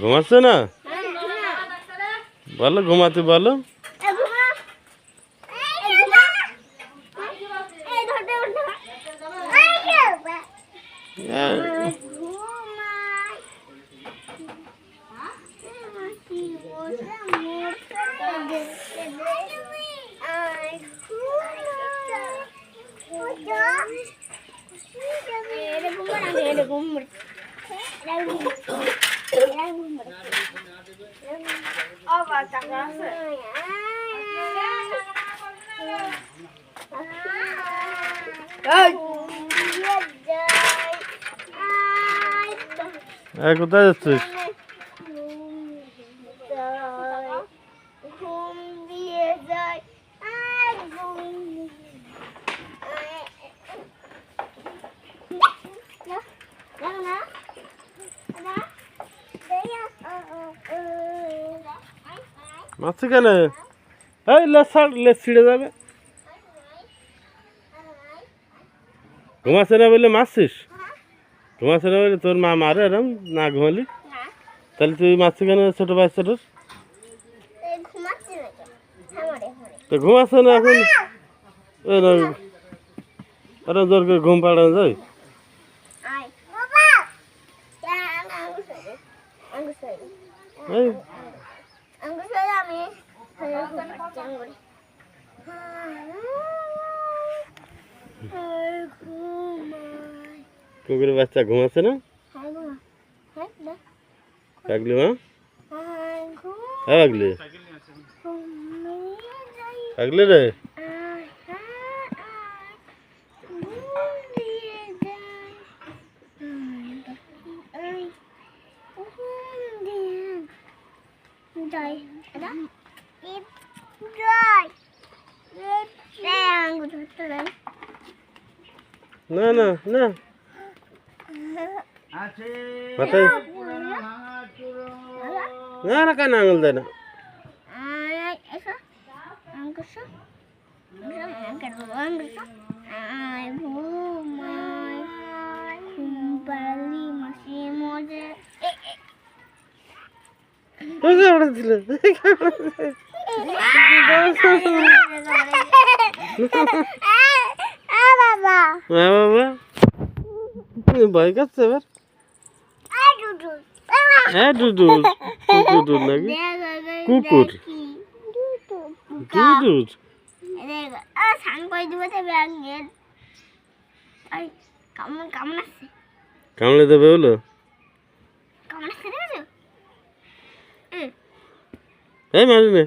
ঘুমাচ্ছে না? বলো ঘুমাতে বলো। কোথায় যাচ্ছিস? মাছ কেন? এই লেজ ছিঁড়ে যাবে। ঘুমাচ্ছে না বলে মারছিস? ঘুমাচ্ছে না বলে তোর মা মারে এরম না ঘুমালি? তাহলে তুই মারছিস কেন ছোট বাচ্চাটার? তো ঘুমাচ্ছে না এখন এরম জোর করে ঘুম পাড়ানো যায়? কুকুরের বাচ্চা ঘুমাচ্ছে না? পাগলি মা? হ্যাঁ পাগলি, পাগলি রে। না না না মাথায় না না কেন আঙুল দেয় না? ভয় কাটছে এবার। হ্যাঁ ডুডুর ডুডুর নাকি কুকুর ডুডুর কামড়ে দেবে হলো। এই মারি নে।